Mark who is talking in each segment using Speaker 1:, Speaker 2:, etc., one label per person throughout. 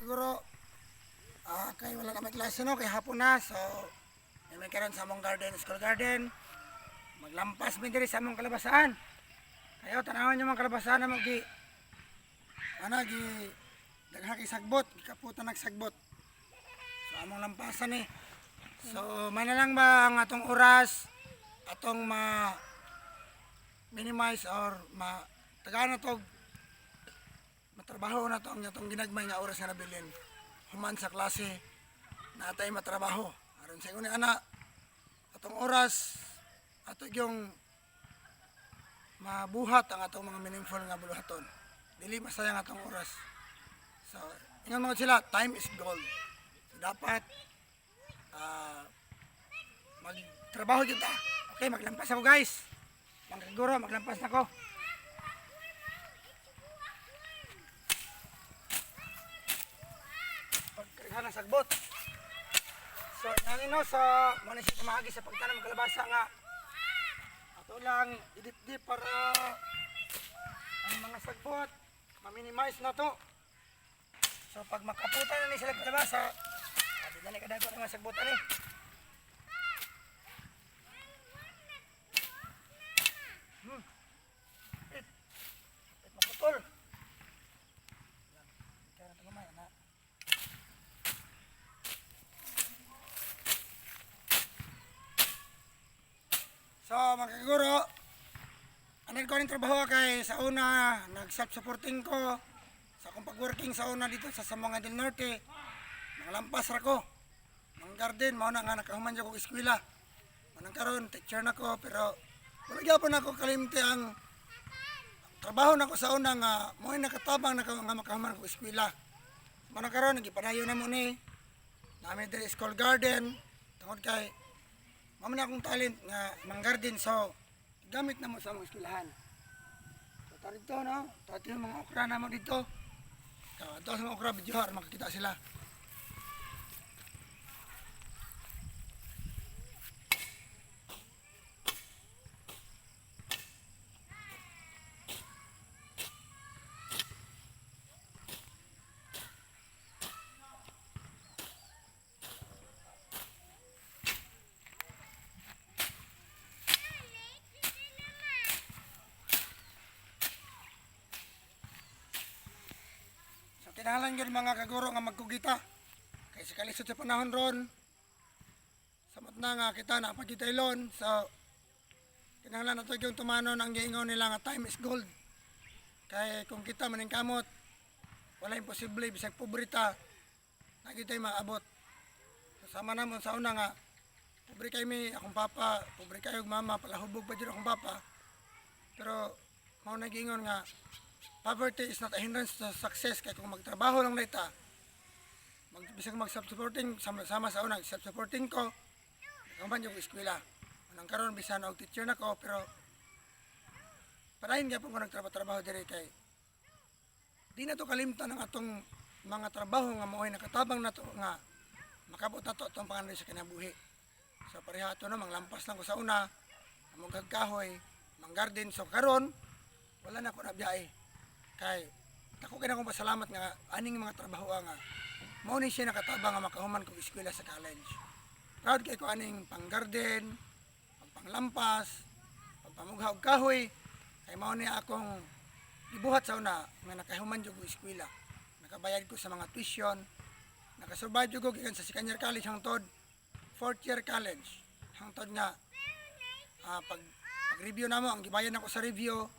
Speaker 1: kaguro, kay wala na may klase no, kay hapon na. So, may karon sa among garden, school garden. Maglampas mi diri sa among kalabasan. Kayo tanawon niyo mga kalabasan na gi daghan kay sagbot, kaputan nagsagbot. So among lampasan ni. So may na lang ba ang atong oras atong minimize or tagaan na to matrabaho na to ang atong ginagmay nga oras nga nabilin human sa klase na atay matrabaho aron sa ingon ana atong oras ato yung mabuhat ang atong mga meaningful nga buluhaton dili masayang atong oras. So ingon mga sila, time is gold. So dapat magtrabaho kita. Okay, maglampas ako guys. Manggaguro, maglampas na ko. Pagkarihan ng sagbot. So, nangino sa manisip kumahagi sa pagtanam ng kalabasa nga. Ato lang, idip-dip para ang mga sagbot, ma-minimize na to. So, pag makaputan na ni sila kalabasa, sabi na ni kadagot ang mga sagbotan eh. Maputol. Kaya ito gamay, anak. So, mga kaguro, anil ko rin trabaho kay sa una, nag-self-supporting ko sa akong pag-working sa una dito sa Zamboanga del Norte. Nanglampas ra ko. Nang garden, mao na nga nakahuman dyan ko eskwela. Manang karon teacher na ko, pero wala gyapon ako kalimti ang trabaho na ko sa una nga mo'y nakatabang na nga makahuman ko eskwela. Manang karon nagipanayo na mo ni namin diri school garden tungod kay mamo na akong talent nga mang garden, so gamit na mo sa mga eskwelahan. So tarito no, tarito yung mga okra na mo dito. Ito sa mga okra video har makikita sila. Kinahanglan yun mga kaguro nga magkugita. Kaya sa kalisod sa panahon ron, samot na nga kita na pagkitailon. So, kinahanglan na ito yung tumanon ang giingon nila nga time is gold. Kaya kung kita maning kamot, wala imposible, bisag pobrita, na kita'y maabot. So, sama namon sa una nga, pobre kayo mi, akong papa, pobre kayo mama, palahubog pa dyan akong papa. Pero, mau nagingon nga, poverty is not a hindrance to success. Kaya kung magtrabaho lang na ita, bisag mag-self-supporting, sama sa unang self-supporting ko, nakaman yung eskwela. Anong karon bisan og teacher na ko, pero parahin nga po ko nagtrabaho diri kay di na to kalimtan ng atong mga trabaho nga mao'y nakatabang na to nga makabot na to itong panganay sa kinabuhi. So pareha to na, manglampas lang ko sa una, magagkahoy, manggarden. So karon wala na ko nabiyay. Kay ako kaya akong pasalamat nga aning mga trabaho nga mao ni siya nakatabang nga makahuman kong eskwela sa college. Proud kay ko aning pang-garden, panglampas, pagpamugha og kahoy, kay mao ni akong gibuhat sa una nga nakahuman jud og eskwela. Nakabayad ko sa mga tuition, nakasurvive jud ko gikan sa second year college hangtod fourth year college. Hangtod nga pag-review namo ang gibayad nako sa review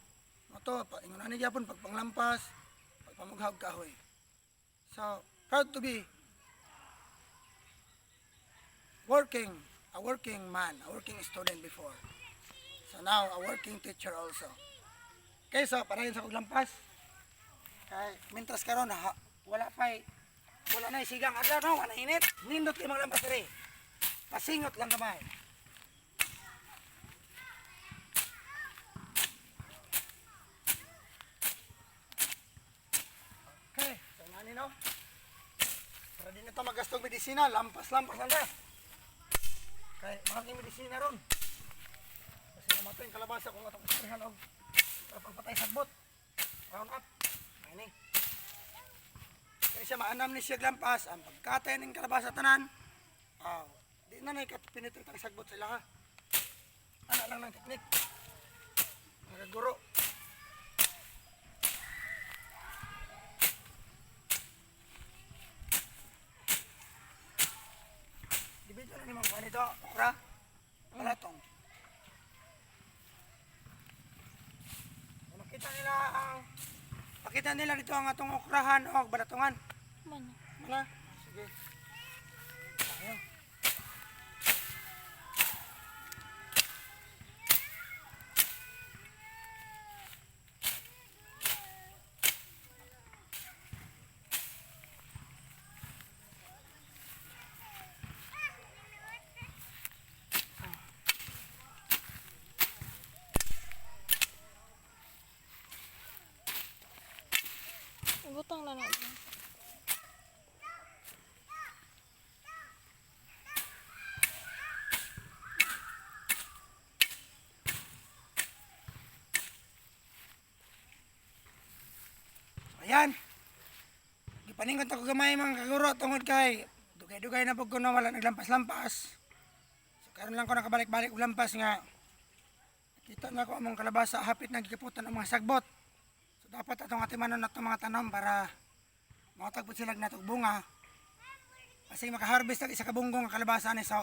Speaker 1: to, ingon ani gyapon pagpanglampas, pagpamugha og kahoy. So, proud to be a working man, a working student before. So now, a working teacher also. Okay, so parahin sa paglampas. Kay mintas karon wala na sigang adlaw no, wala init. Nindot kay maglampas diri. Pasingot lang kamay. No? Para din ito magastong medisina, lampas-lampas lang tayo. Kaya maraming medisina ron. Kasi namatay yung kalabasa kung atong kasarihan o pagpatay sagbot. Round up. Ayun eh. Kaya siya maanam ni siya lampas, ang pagkatay ng kalabasa tanan, di na pinitrit ang sagbot sila ha. Ano lang ng teknik. Nagaguro. Dibito na ni mga kuha nito, okra, balatong. Pakita nila dito ang atong okrahan o balatungan. Mana? Sige. Ayun.
Speaker 2: Butang na natin.
Speaker 1: Ayan. Gipaningon ko gamay mga kaguro tungod kay dugay-dugay na pug kuno wala naglampas-lampas. So karon lang ko nakabalik-balik og lampas nga kita na ko among kalabasa hapit na gikiputan ang mga sagbot. So dapat atong atimanon nato mga tanom para makatagpot sila natog bunga. Kasi makaharvest ang isa ka bunggong nga kalabasa ni so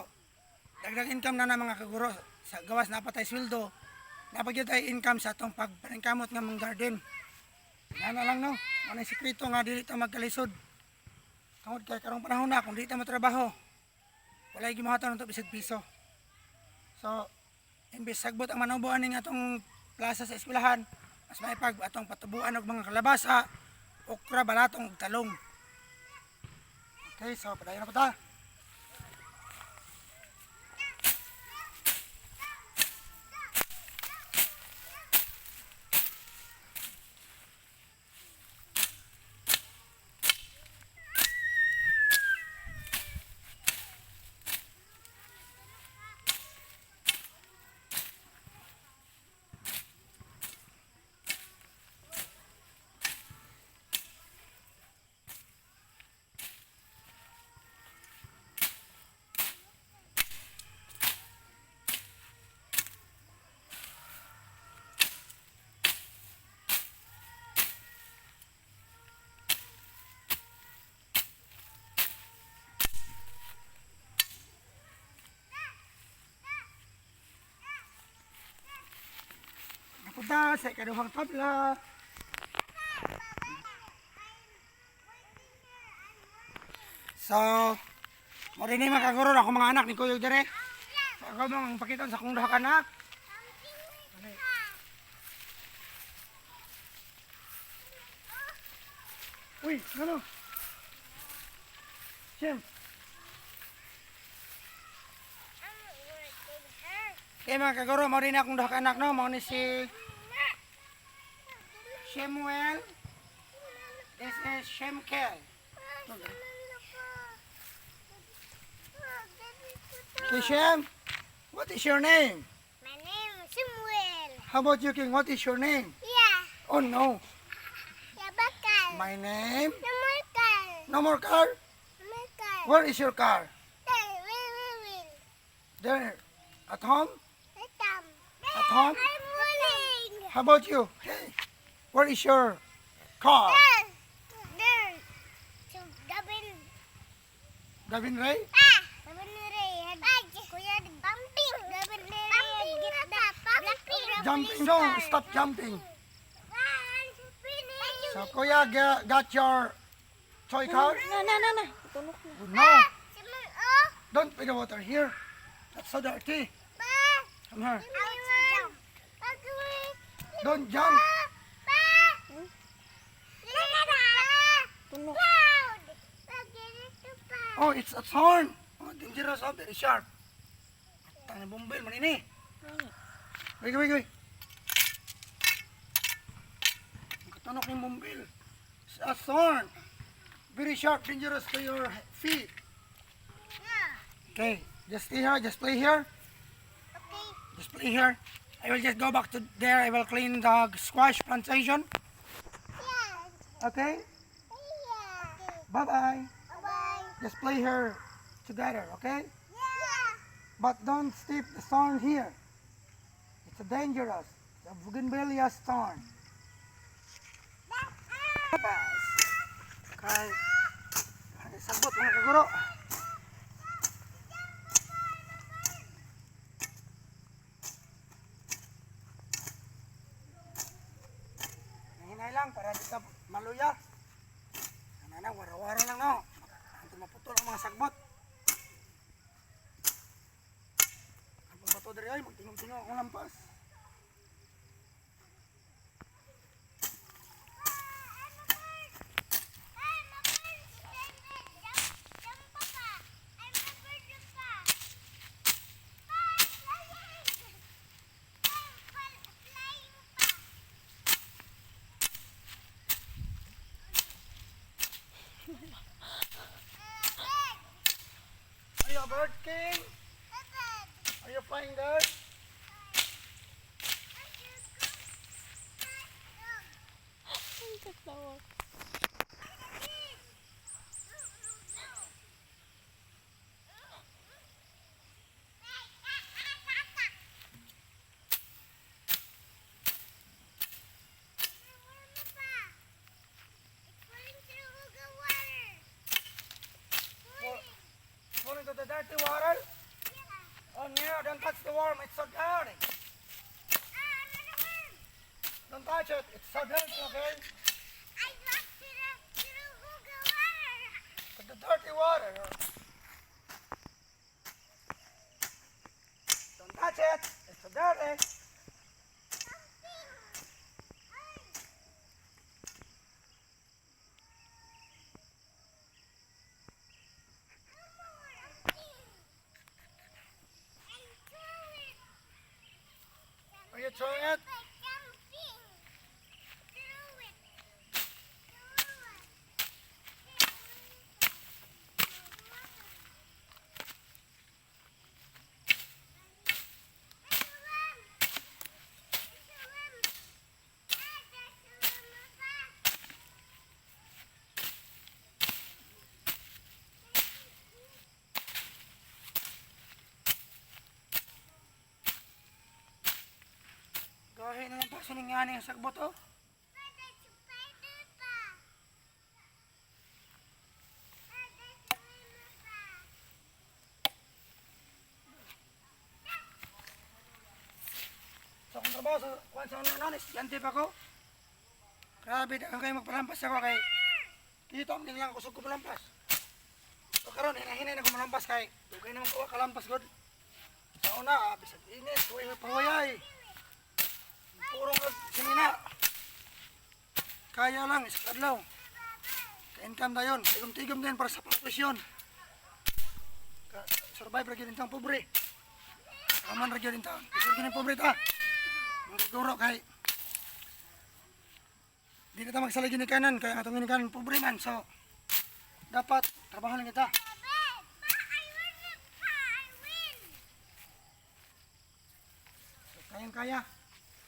Speaker 1: dagdag income na mga kaguro sa gawas na patay sweldo. Napagyud tay income sa atong pagpaningkamot nga mga garden. Yan na lang no. Ano yung sikreto nga dili ta magkalisod. Tungod kay karong panahon na kung dili ta motrabaho, walay gimahaton unto bisag piso. So, imbes sagbot ang manubuan ning atong plaza sa eskwelahan, mas maipag atong patubuan og mga kalabasa, okra, balatong ug talong. Okay, so padayon na po ta. Napunta sa ikaduhang tabla. So, mo rin mga kaguro ako mga anak ni Kuya dire. So, ako mong pakita sa akong duha ka anak. Uy, ano? Shem. Okay mga kaguro, mo rin akong duha ka anak no, mo ni si Shemuel. This is Shemkel. Okay, Shem, what is your name?
Speaker 3: My name is Samuel.
Speaker 1: How about you, King? What is your name?
Speaker 3: Yeah,
Speaker 1: Oh no,
Speaker 3: Yabakal.
Speaker 1: my name?
Speaker 3: Namakal.
Speaker 1: No more car?
Speaker 3: Namakal.
Speaker 1: Where is your car?
Speaker 3: Will.
Speaker 1: There, at home?
Speaker 3: Natam.
Speaker 1: At home?
Speaker 3: I'm willing.
Speaker 1: How about you? Hey, where is your car?
Speaker 3: There. So, Gavin.
Speaker 1: Gavin Ray?
Speaker 3: Gavin Ray. Kuya, bumping. Gavin Ray. Bumping.
Speaker 1: Jumping, no, stop jumping. So, Kuya, got your toy car?
Speaker 2: Na. Tunok na.
Speaker 1: No, don't put the water here. That's so dirty. Come here. Don't jump.
Speaker 2: Tunok.
Speaker 1: Oh, it's a thorn. Oh, dangerous, oh, very sharp. Tangan bumbil, manini. Wait. Katunok ng bumbil. It's a thorn. Very sharp, dangerous to your feet. Okay, just stay here, just play here. Just play here. I will just go back to there. I will clean the squash plantation. Okay? Bye-bye.
Speaker 3: Bye-bye.
Speaker 1: Just play here together, okay?
Speaker 3: Yeah.
Speaker 1: But don't step the thorn here. It's a dangerous. It's a bougainvillea thorn. Bye-bye. Kay, sagot mga kaguro. Hinay lang para di ka maluya. Ano, wara-wara lang no. Anto maputol ang mga sagbot. Ang pagbato diri ay magtingog-tingog akong lampas. Are you a bird king? Are you flying there?
Speaker 2: Ang tawag.
Speaker 1: Fall into the dirty water? Oh no, don't touch the worm, it's so dirty. Don't touch it, it's so dirty, okay? To the dirty water. Don't touch it, it's so dirty. Are you throwing it? Gawain na lang pa siningani ang sagbot, oh. So kung trabaho sa kuwan sa online, estudyante pa ko. Grabe, dagang kayo magpalampas ako kay kita mo lang kusog ko malampas. So karon hinahinay na ko malampas kay dugay naman ko kalampas god. Sa una, bisag init, tuwing pawayay. Purong simina. Kaya lang, isa kadlaw. Ka-income na yun. Tigom-tigom din para sa profesyon. Survive ra gyud intang pobre. Aman ra gyud intang. Isur gyud pobre ta. Siguro kay di na ta magsalagi ni kanan kaya atong ginikanan pobre man. So dapat trabaho lang kita. So, kayang-kaya.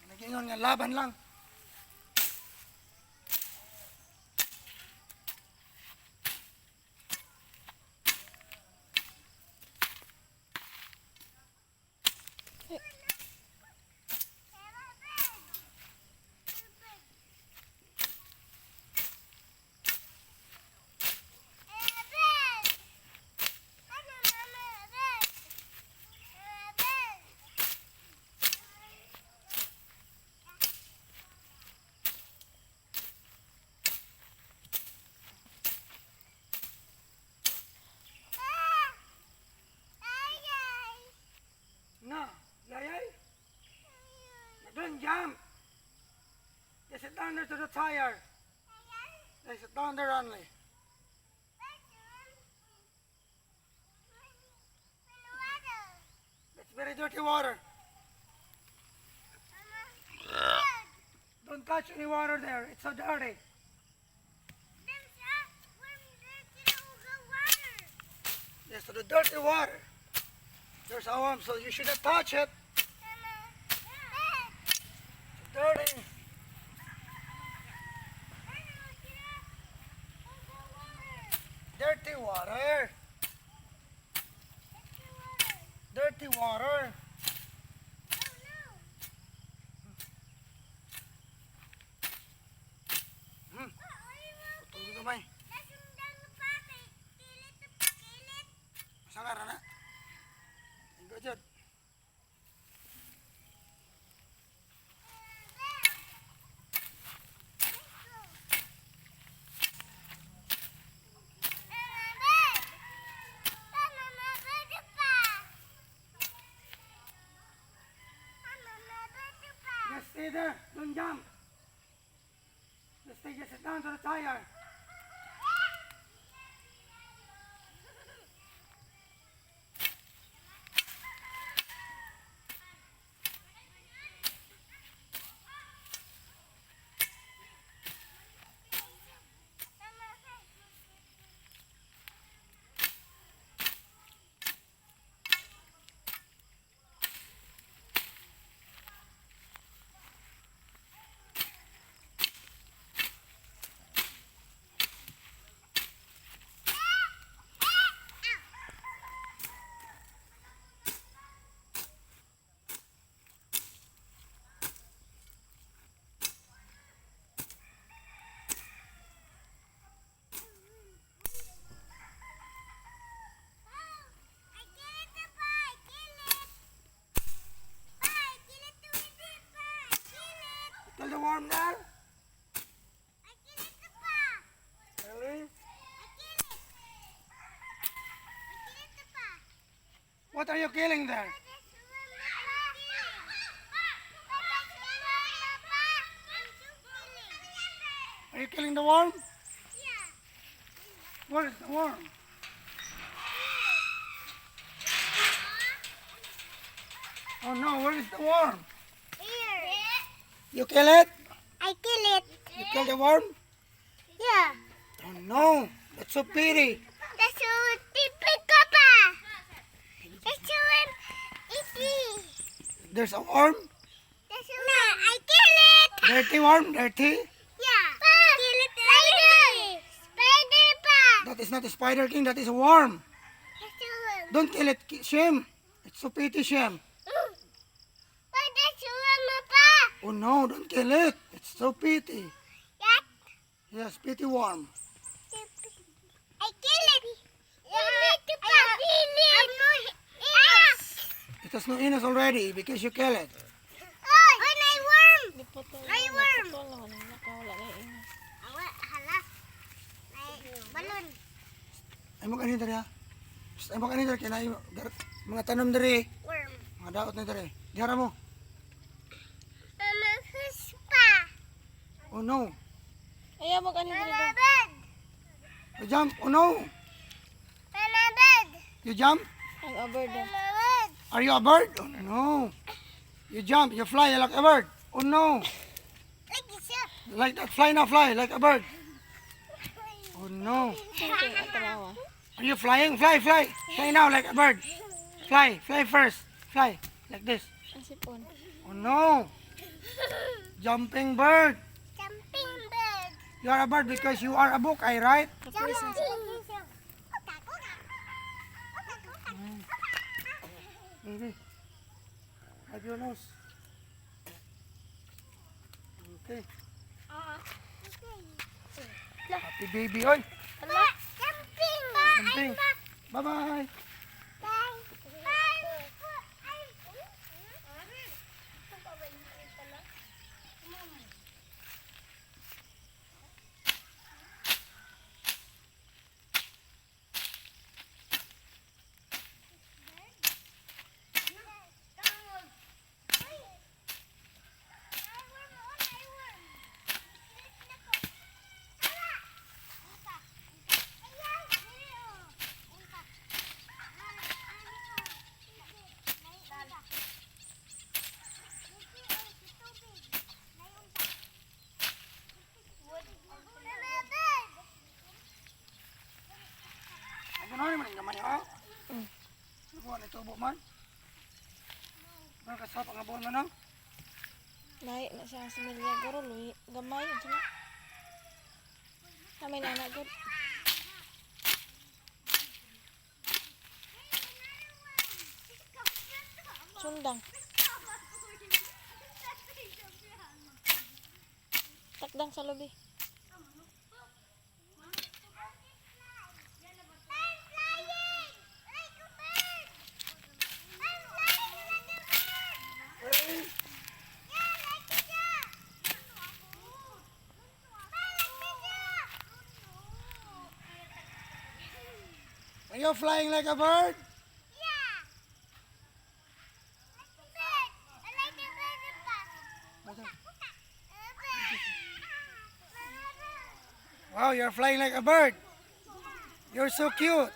Speaker 1: Nag-iingon nga laban lang. No, yay. Don't jump. Just sit down there to the tire. Just sit down there only. It's very dirty water. Don't touch any water there. It's so dirty. Yes, to the dirty water. There's a worm, so you shouldn't touch it. It's dirty. water. Dirty water. Putol ko may. Sangar na. Go jud. Just stay there. Don't jump. Just stay. Just sit down to the tire. Kill the worm there. Really? What are you killing there? Are you killing the worm? Where is the worm? Oh no, where is the worm? You kill it?
Speaker 3: I kill it.
Speaker 1: You kill the worm?
Speaker 3: Yeah.
Speaker 1: Oh no, that's so pity.
Speaker 3: That's so typical, Papa. That's so easy.
Speaker 1: There's a worm?
Speaker 3: That's so I kill it.
Speaker 1: Dirty worm, dirty.
Speaker 3: Yeah. Pa, kill it. Spider. Spider, Pa.
Speaker 1: That is not a spider king, that is a worm.
Speaker 3: That's so
Speaker 1: Don't kill it, shame. It's so pity, shame.
Speaker 3: Pa, that's so Pa.
Speaker 1: Oh no, don't kill it. It's so pity.
Speaker 3: Yeah.
Speaker 1: Yes, pity worm.
Speaker 3: I kill it. I kill it.
Speaker 1: It has no anus already because you kill it.
Speaker 3: Oh, my worm.
Speaker 2: Di putol.
Speaker 3: Ay, worm.
Speaker 2: Putol naman. Nakawala na yung inas.
Speaker 3: Hala. Balon.
Speaker 1: Ay mo kanina diri ha. Ay mo kanina kaya na mga tanom diri,
Speaker 3: Worm.
Speaker 1: mga daot na diri. Dihara mo.
Speaker 3: Mama, fish pa.
Speaker 1: Oh no.
Speaker 2: Ayaw mo kanina
Speaker 3: Mama,
Speaker 2: dito.
Speaker 3: bed.
Speaker 1: You jump. Oh no.
Speaker 3: Mama, bed.
Speaker 1: You jump.
Speaker 2: Ang abird.
Speaker 3: Mama, bed.
Speaker 1: Are you a bird? Oh no. You jump. You fly like a bird. Oh no.
Speaker 3: Like this.
Speaker 1: Like that. Fly now. Fly like a bird. Oh no.
Speaker 2: Singking at tarawa.
Speaker 1: Are you flying? Fly, fly. Fly now like a bird. Fly. Fly first. Fly. Like this.
Speaker 2: Ang sipon.
Speaker 1: Oh no. Jumping bird.
Speaker 3: Jumping bird.
Speaker 1: You are a bird because you are a book, I right?
Speaker 3: Jumping.
Speaker 1: Baby. Have your nose. Okay. Happy baby, oy.
Speaker 3: Jumping.
Speaker 1: Jumping. Bye-bye. Ano naman yung gamay, ha? Buwan ito, man. Mga kasap ang abon mo, no?
Speaker 2: Nahi na siya sa milya. Garo, luhi. Gamay. Ano na? Kami na na, good. undang. Takdang sa lobby.
Speaker 3: I'm flying like a bird. I'm flying like a bird. Yeah, like a duck.
Speaker 1: Are you flying like a bird?
Speaker 3: Yeah. Like a bird. I like a bird and bus.
Speaker 1: Wow, you're flying like a bird. You're so cute.